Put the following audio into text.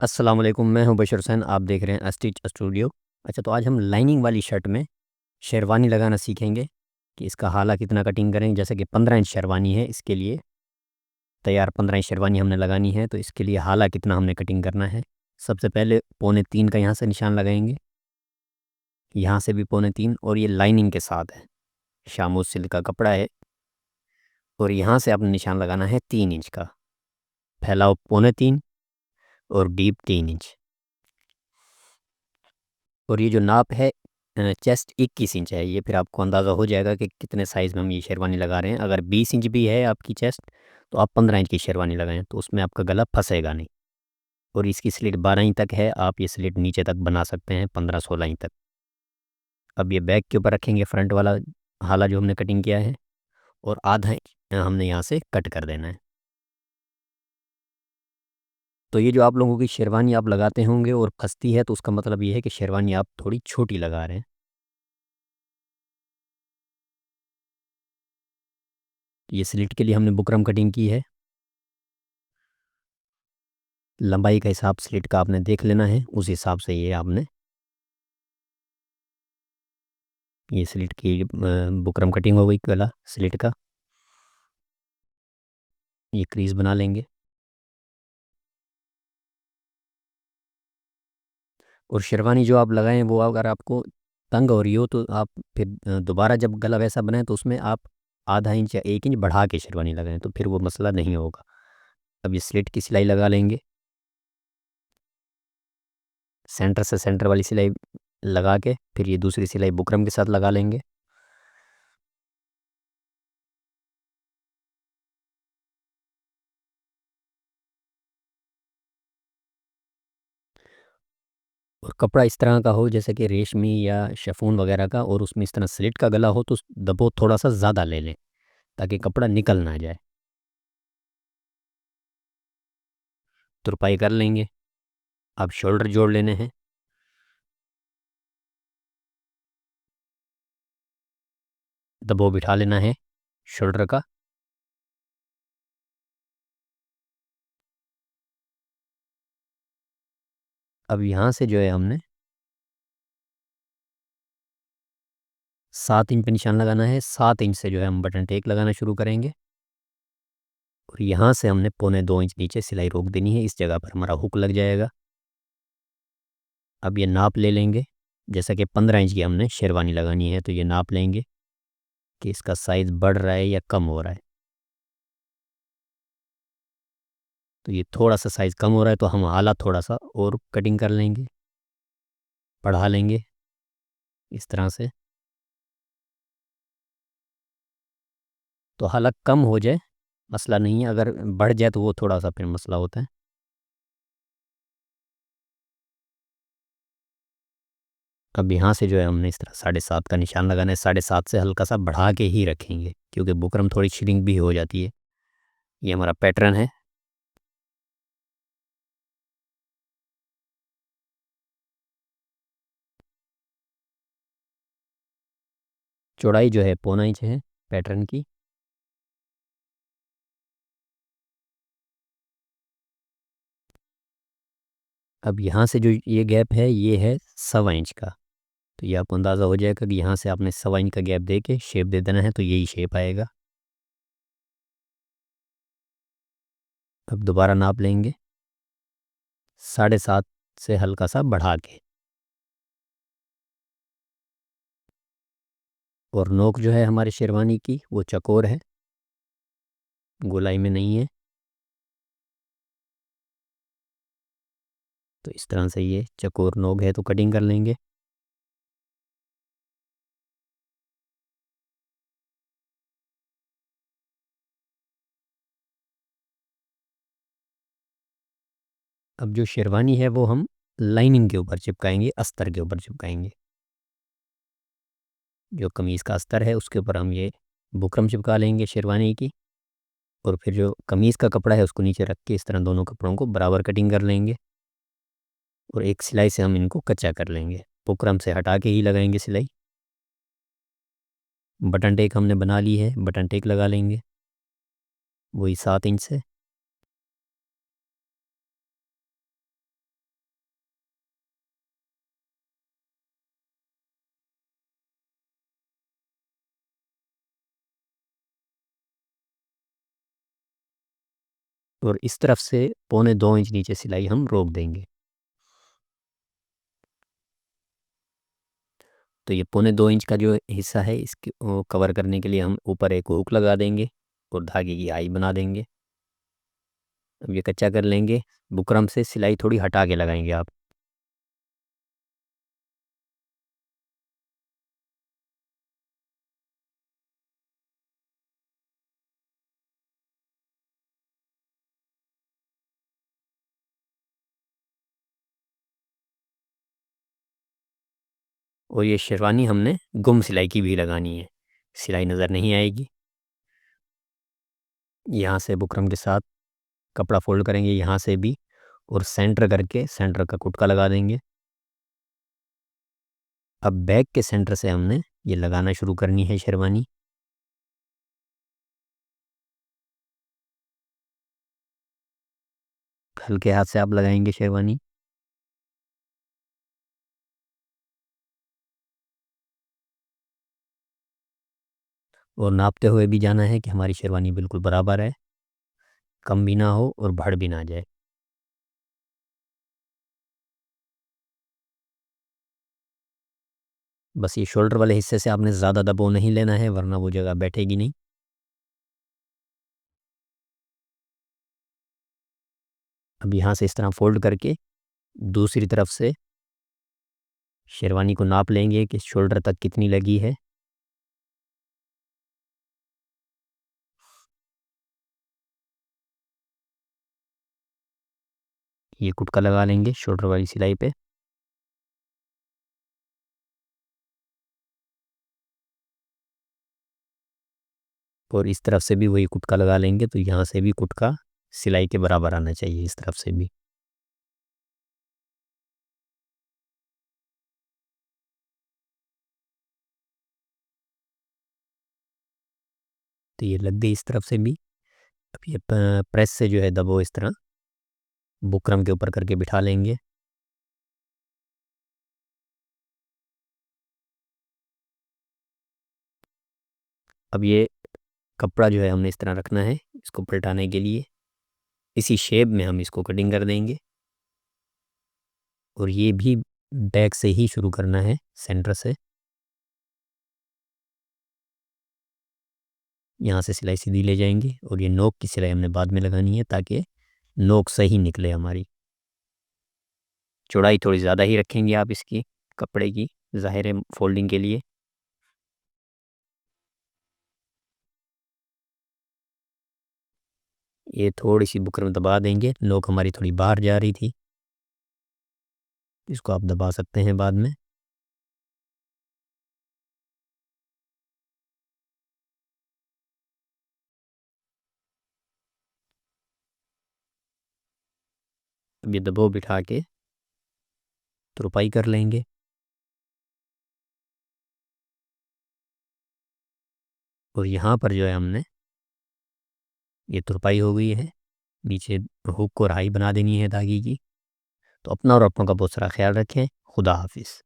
अस्सलाम वालेकुम, मैं हूं बशर हुसैन। आप देख रहे हैं स्टिच स्टूडियो। अच्छा, तो आज हम लाइनिंग वाली शर्ट में शेरवानी लगाना सीखेंगे कि इसका हाला कितना कटिंग करें। जैसे कि 15 इंच शेरवानी है, इसके लिए तैयार 15 इंच शेरवानी हमने लगानी है, तो इसके लिए हाला कितना हमने कटिंग करना है। सबसे पहले पौने तीन का यहाँ से निशान लगाएंगे, यहाँ से भी पौने तीन, और ये लाइनिंग के साथ है, शामू सिल्क का कपड़ा है। और यहाँ से आपने निशान लगाना है 3 इंच का, फैलाव पौने तीन और डीप 3 इंच। और ये जो नाप है, चेस्ट 21 इंच है। ये फिर आपको अंदाज़ा हो जाएगा कि कितने साइज़ में हम ये शेरवानी लगा रहे हैं। अगर 20 इंच भी है आपकी चेस्ट, तो आप 15 इंच की शेरवानी लगाएं, तो उसमें आपका गला फंसेगा नहीं। और इसकी स्लिट 12 इंच तक है, आप ये स्लिट नीचे तक बना सकते हैं 15-16 इंच तक। अब ये बैक के ऊपर रखेंगे, फ्रंट वाला हाला जो हमने कटिंग किया है, और आधा इंच हमने यहाँ से कट कर देना है। तो ये जो आप लोगों की शेरवानी आप लगाते होंगे और फंसती है, तो उसका मतलब ये है कि शेरवानी आप थोड़ी छोटी लगा रहे हैं। ये स्लिट के लिए हमने बुकरम कटिंग की है। लंबाई का हिसाब स्लिट का आपने देख लेना है, उस हिसाब से ये आपने ये स्लिट की बुकरम कटिंग हो गई गला स्लिट का। ये क्रीज बना लेंगे। और शेरवानी जो आप लगाएं, वो अगर आपको तंग हो रही हो, तो आप फिर दोबारा जब गला वैसा बनाएं, तो उसमें आप आधा इंच या 1 इंच बढ़ा के शेरवानी लगाएं, तो फिर वो मसला नहीं होगा। अब ये स्लिट की सिलाई लगा लेंगे, सेंटर से सेंटर वाली सिलाई लगा के फिर ये दूसरी सिलाई बुकरम के साथ लगा लेंगे। और कपड़ा इस तरह का हो जैसे कि रेशमी या शिफॉन वगैरह का, और उसमें इस तरह स्लिट का गला हो, तो दबो थोड़ा सा ज़्यादा ले लें ताकि कपड़ा निकल ना जाए। तुरपाई कर लेंगे। अब शोल्डर जोड़ लेने हैं। दबो बिठा लेना है शोल्डर का। अब यहाँ से जो है हमने 7 इंच पे निशान लगाना है। 7 इंच से जो है हम बटन टेक लगाना शुरू करेंगे, और यहाँ से हमने पौने 2 इंच नीचे सिलाई रोक देनी है। इस जगह पर हमारा हुक लग जाएगा। अब ये नाप ले लेंगे, जैसा कि 15 इंच की हमने शेरवानी लगानी है, तो ये नाप लेंगे कि इसका साइज़ बढ़ रहा है या कम हो रहा है। तो ये थोड़ा सा साइज़ कम हो रहा है, तो हम आला थोड़ा सा और कटिंग कर लेंगे, बढ़ा लेंगे इस तरह से। तो हालांकि कम हो जाए मसला नहीं है, अगर बढ़ जाए तो वो थोड़ा सा फिर मसला होता है। अब यहाँ से जो है हमने इस तरह 7.5 का निशान लगाना है। 7.5 से हल्का सा बढ़ा के ही रखेंगे, क्योंकि बुकरम थोड़ी श्रिंक भी हो जाती है। ये हमारा पैटर्न है। चौड़ाई जो है पौना इंच है पैटर्न की। अब यहाँ से जो ये गैप है, ये है 1.25 इंच का। तो ये आपको अंदाज़ा हो जाएगा कि यहाँ से आपने 1.25 इंच का गैप दे के शेप दे देना है, तो यही शेप आएगा। अब दोबारा नाप लेंगे 7.5 से हल्का सा बढ़ा के। और नोक जो है हमारे शेरवानी की, वो चौकोर है, गोलाई में नहीं है। तो इस तरह से ये चौकोर नोक है, तो कटिंग कर लेंगे। अब जो शेरवानी है वो हम लाइनिंग के ऊपर चिपकाएंगे, अस्तर के ऊपर चिपकाएंगे। जो कमीज़ का अस्तर है उसके ऊपर हम ये बुकरम चिपका लेंगे शेरवानी की। और फिर जो कमीज़ का कपड़ा है उसको नीचे रख के इस तरह दोनों कपड़ों को बराबर कटिंग कर लेंगे, और एक सिलाई से हम इनको कच्चा कर लेंगे। बुकरम से हटा के ही लगाएंगे सिलाई। बटन टेक हमने बना ली है, बटन टेक लगा लेंगे वही 7 इंच से। और इस तरफ से 1.25 इंच नीचे सिलाई हम रोक देंगे। तो ये 1.25 इंच का जो हिस्सा है इसके कवर करने के लिए हम ऊपर एक हुक लगा देंगे और धागे की आई बना देंगे। अब ये कच्चा कर लेंगे। बुकरम से सिलाई थोड़ी हटा के लगाएंगे आप। और ये शेरवानी हमने गुम सिलाई की भी लगानी है, सिलाई नज़र नहीं आएगी। यहाँ से बुकरम के साथ कपड़ा फोल्ड करेंगे यहाँ से भी, और सेंटर करके सेंटर का कुटका लगा देंगे। अब बैक के सेंटर से हमने ये लगाना शुरू करनी है शेरवानी। हल्के हाथ से आप लगाएंगे शेरवानी। और नापते हुए भी जाना है कि हमारी शेरवानी बिल्कुल बराबर है, कम भी ना हो और बढ़ भी ना जाए। बस ये शोल्डर वाले हिस्से से आपने ज़्यादा दबाव नहीं लेना है, वरना वो जगह बैठेगी नहीं। अब यहाँ से इस तरह फोल्ड करके दूसरी तरफ से शेरवानी को नाप लेंगे कि शोल्डर तक कितनी लगी है। ये कुटका लगा लेंगे शोल्डर वाली सिलाई पे। और इस तरफ से भी वही कुटका लगा लेंगे, तो यहाँ से भी कुटका सिलाई के बराबर आना चाहिए इस तरफ से भी। तो ये लग गई इस तरफ से भी। अब ये प्रेस से जो है दबो इस तरह बुकरम के ऊपर करके बिठा लेंगे। अब ये कपड़ा जो है हमने इस तरह रखना है, इसको पलटाने के लिए इसी शेप में हम इसको कटिंग कर देंगे। और ये भी बैक से ही शुरू करना है, सेंटर से। यहाँ से सिलाई सीधी ले जाएंगे और ये नोक की सिलाई हमने बाद में लगानी है, ताकि नोक सही निकले हमारी। चौड़ाई थोड़ी ज़्यादा ही रखेंगे आप इसकी, कपड़े की, ज़ाहिर है फोल्डिंग के लिए। ये थोड़ी सी बुकरम दबा देंगे, नोक हमारी थोड़ी बाहर जा रही थी, इसको आप दबा सकते हैं बाद में। अब ये दबाव बिठा के तुरपाई कर लेंगे। और यहाँ पर जो है हमने ये तुरपाई हो गई है, नीचे हुक और हाई बना देनी है धागे की। तो अपना और अपनों का बहुत सारा ख्याल रखें। खुदा हाफिज़।